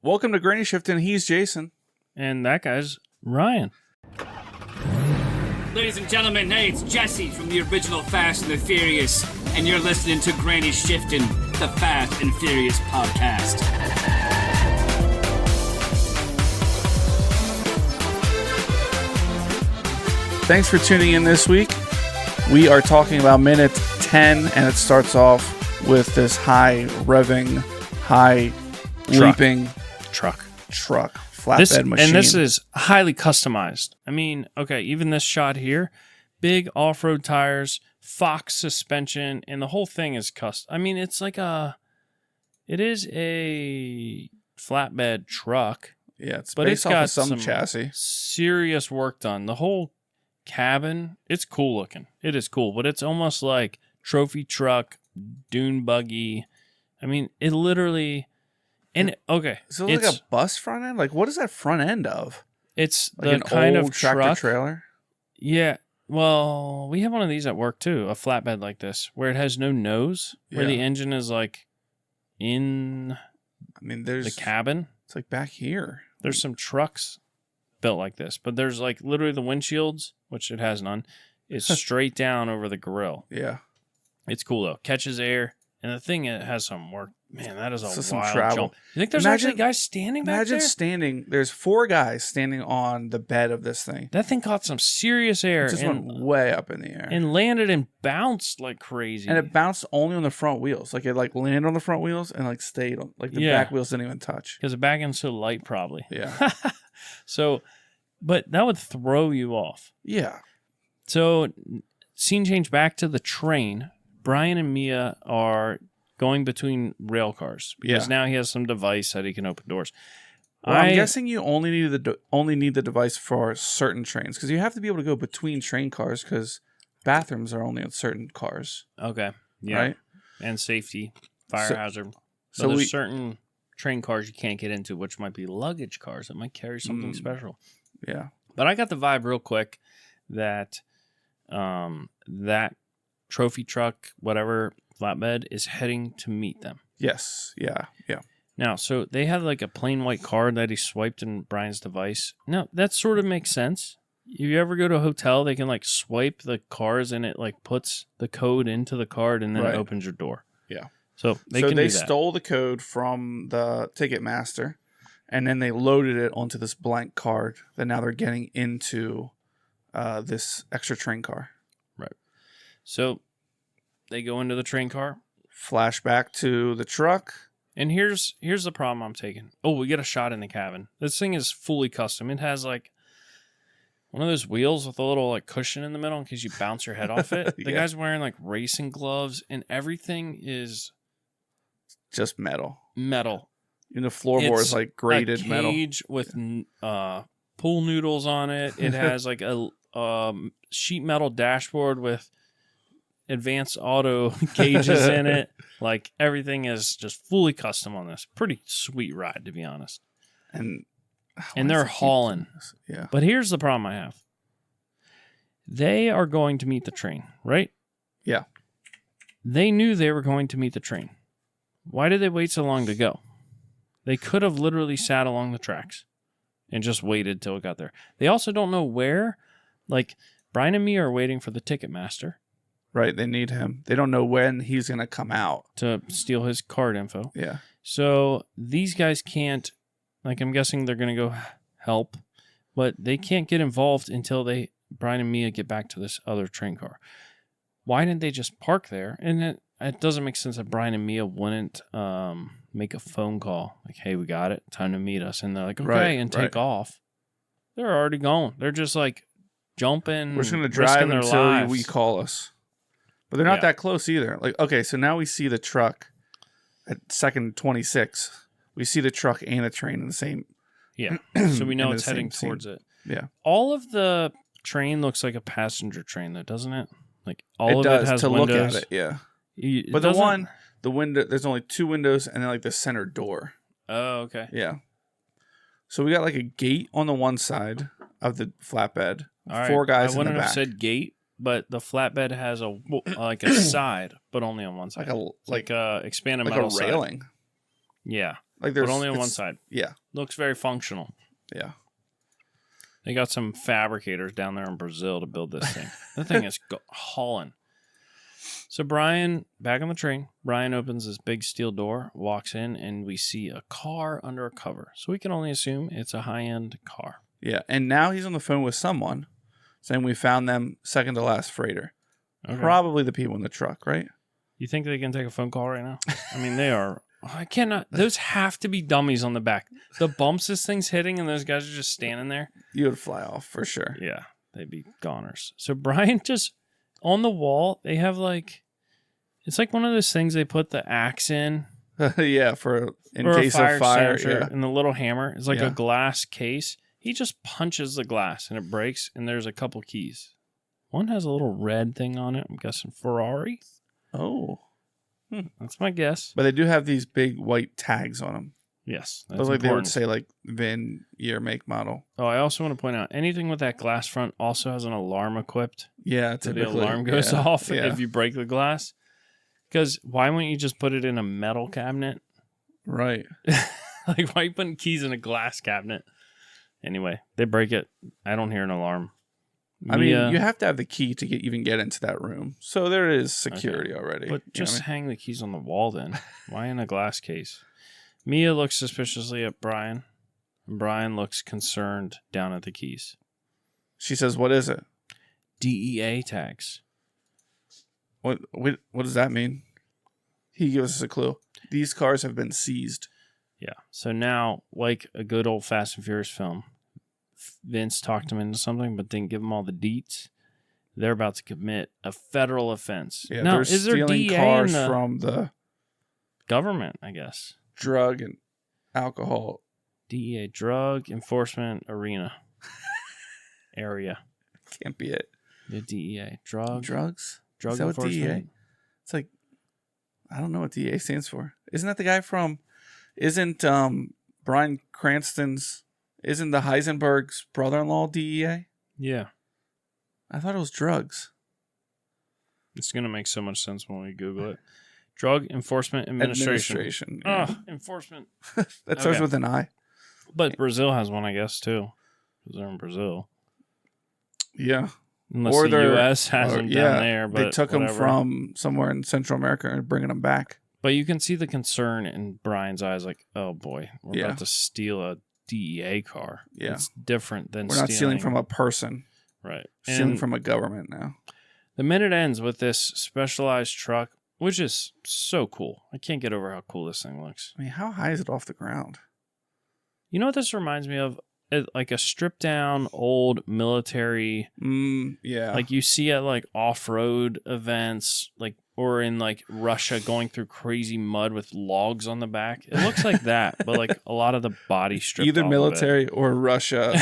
Welcome to Granny Shifting. He's Jason. And that guy's Ryan. Ladies and gentlemen, hey, it's Jesse from the original Fast and the Furious, and you're listening to Granny Shifting, the Fast and Furious podcast. Thanks for tuning in this week. We are talking about minute 10, and it starts off with this high revving, high leaping truck flatbed machine. And this is highly customized. I mean, okay, even this shot here, big off-road tires, Fox suspension, and the whole thing is custom. I mean, it is a flatbed truck. Yeah, it's but based it's off got of some some chassis. Serious work done. The whole cabin, it's cool looking. It is cool, but it's almost like trophy truck, dune buggy. I mean, it literally... And okay, so it's like a bus front end. Like, what is that front end of? It's like the an kind old of tractor truck. trailer. Yeah, well, we have one of these at work too, a flatbed like this, where it has no nose, where the engine is like in. I mean, there's the cabin. It's like back here. There's some trucks built like this, but there's like literally the windshields, which it has none, is straight down over the grill. Yeah, it's cool though. Catches air, and the thing it has some work. Man, that is a wild jump. You think there's actually guys standing back there? Imagine standing. There's 4 guys standing on the bed of this thing. That thing caught some serious air. It just went way up in the air. And landed and bounced like crazy. And it bounced only on the front wheels. Like, it like landed on the front wheels and like stayed on. Like, the back wheels didn't even touch. Because the back end's so light, probably. Yeah. So, but that would throw you off. Yeah. So, scene change back to the train. Brian and Mia are going between rail cars because now he has some device that he can open doors. Well, I'm guessing you only need the device for certain trains because you have to be able to go between train cars because bathrooms are only on certain cars. Okay. Yeah. Right? And safety, fire hazard. So there's certain train cars you can't get into, which might be luggage cars that might carry something special. Yeah. But I got the vibe real quick that that trophy truck, whatever, flatbed is heading to meet them. Yes. Yeah. Yeah. Now, so they have like a plain white card that he swiped in Brian's device. Now, that sort of makes sense. If you ever go to a hotel, they can like swipe the cards and it like puts the code into the card and then it opens your door. Yeah. So they can do that. Stole the code from the Ticketmaster and then they loaded it onto this blank card that now they're getting into this extra train car. Right. So they go into the train car. Flashback to the truck. And here's the problem I'm taking. Oh, we get a shot in the cabin. This thing is fully custom. It has like one of those wheels with a little like cushion in the middle in case you bounce your head off it. The guy's wearing like racing gloves and everything is just metal. Metal. And the floorboard is like grated metal. A cage with pool noodles on it. It has like a sheet metal dashboard with advanced auto gauges in it. Like everything is just fully custom on this. Pretty sweet ride, to be honest. And they're hauling. Yeah. But here's the problem I have. They are going to meet the train, right? Yeah. They knew they were going to meet the train. Why did they wait so long to go? They could have literally sat along the tracks and just waited till it got there. They also don't know where. Like, Brian and me are waiting for the Ticketmaster. Right, they need him. They don't know when he's going to come out. To steal his card info. Yeah. So these guys can't, like I'm guessing they're going to go help, but they can't get involved until Brian and Mia get back to this other train car. Why didn't they just park there? And it doesn't make sense that Brian and Mia wouldn't make a phone call. Like, hey, we got it. Time to meet us. And they're like, okay, and take off. They're already going. They're just like jumping. We're just going to drive until we call us. But they're not that close either. Like, okay, so now we see the truck at second 26. We see the truck and the train in the same. Yeah. So we know it's heading towards it. Yeah. All of the train looks like a passenger train, though, doesn't it? Like all it of it has to windows. Look at it, yeah. But the window, there's only 2 windows and then like the center door. Oh, okay. Yeah. So we got like a gate on the one side of the flatbed. All 4 guys I in the back. wouldn't have said gate. But the flatbed has a side, but only on one side, like a expanded like metal a railing. Side. Yeah, Like there's but only on one side. Yeah. Looks very functional. Yeah. They got some fabricators down there in Brazil to build this thing. The thing is hauling. So Brian, back on the train, Brian opens this big steel door, walks in, and we see a car under a cover. So we can only assume it's a high-end car. Yeah, and now he's on the phone with someone saying we found them second to last freighter. Okay. Probably the people in the truck, right? You think they can take a phone call right now? I mean, they are. I cannot. Those have to be dummies on the back. The bumps this thing's hitting, and those guys are just standing there. You would fly off for sure. Yeah, they'd be goners. So Brian just on the wall. They have like, it's like one of those things they put the axe in. Yeah, for in case of fire. Yeah. And the little hammer is like a glass case. He just punches the glass and it breaks. And there's a couple keys. One has a little red thing on it. I'm guessing Ferrari. Oh. That's my guess. But they do have these big white tags on them. Yes. That's like they would say like VIN, year, make, model. Oh, I also want to point out anything with that glass front also has an alarm equipped. Yeah, typically. The alarm goes off if you break the glass. Because why wouldn't you just put it in a metal cabinet? Right. Like, why are you putting keys in a glass cabinet? Anyway, they break it. I don't hear an alarm. I mean, you have to have the key to even get into that room. So there is security already. But just hang the keys on the wall then. Why in a glass case? Mia looks suspiciously at Brian. And Brian looks concerned down at the keys. She says, what is it? DEA tags. What does that mean? He gives us a clue. These cars have been seized. Yeah. So now, like a good old Fast and Furious film, Vince talked him into something, but didn't give him all the deets. They're about to commit a federal offense. Yeah, now, they're is there stealing DEA cars from the government, I guess. Drug and alcohol. DEA, drug enforcement area. Can't be it. The DEA, drugs. Drug is that enforcement. What DEA? It's like, I don't know what DEA stands for. Isn't that the guy from? Isn't Bryan Cranston's? Isn't the Heisenberg's brother-in-law DEA? Yeah. I thought it was drugs. It's going to make so much sense when we Google it. Drug Enforcement Administration. Yeah. Oh, enforcement. That starts with an I. But Brazil has one, I guess, too. Because they're in Brazil. Yeah. Unless the U.S. has them down there. But they took them from somewhere in Central America and bringing them back. But you can see the concern in Brian's eyes, like, oh boy, we're about to steal a DEA car. Yeah. It's different than we're not stealing from a person. Right. Stealing from a government now. The minute ends with this specialized truck, which is so cool. I can't get over how cool this thing looks. I mean, how high is it off the ground? You know what this reminds me of? Like a stripped down old military. Yeah. Like you see at like off-road events, like, or in like Russia going through crazy mud with logs on the back. It looks like that, but like a lot of the body stripped either off military or Russia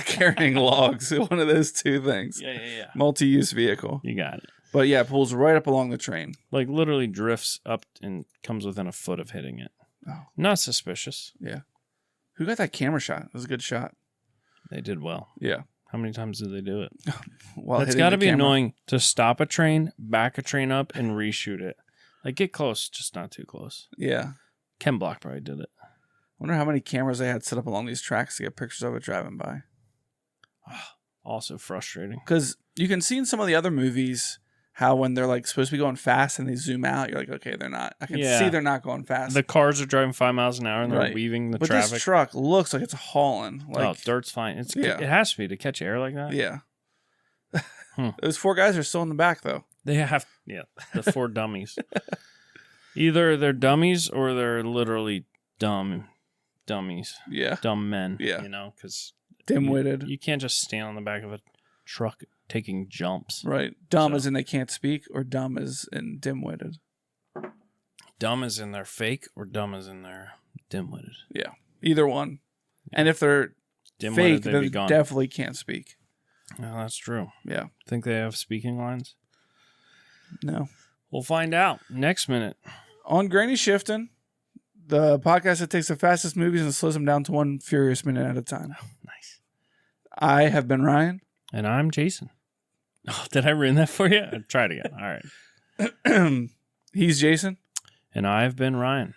carrying logs. One of those two things. Yeah. Multi-use vehicle. You got it. But yeah, it pulls right up along the train. Like literally drifts up and comes within a foot of hitting it. Oh. Not suspicious. Yeah. Who got that camera shot? It was a good shot. They did well. Yeah. How many times did they do it? Well, it's got to be annoying to stop a train, back a train up, and reshoot it. Like, get close, just not too close. Yeah. Ken Block probably did it. I wonder how many cameras they had set up along these tracks to get pictures of it driving by. Also frustrating. Because you can see in some of the other movies how when they're like supposed to be going fast and they zoom out, you're like, okay, they're not. I can see they're not going fast. The cars are driving 5 miles an hour and they're weaving the traffic. But this truck looks like it's hauling. Like, dirt's fine. It has to be to catch air like that. Yeah. Those 4 guys are still in the back though. They have, the 4 dummies. Either they're dummies or they're literally dummies. Yeah. Dumb men. Yeah. You know, because dim-witted. You can't just stand on the back of a truck taking jumps. Right. Dumb as in they can't speak, or dumb as in dim-witted? Dumb as in they're fake, or dumb as in they're dim-witted? Yeah. Either one. And if they're fake, then they definitely can't speak. No, that's true. Yeah. Think they have speaking lines? No. We'll find out next minute. On Granny Shifting, the podcast that takes the fastest movies and slows them down to one furious minute at a time. Oh, nice. I have been Ryan. And I'm Jason. Oh, did I ruin that for you? Try it again. All right. He's Jason. And I've been Ryan.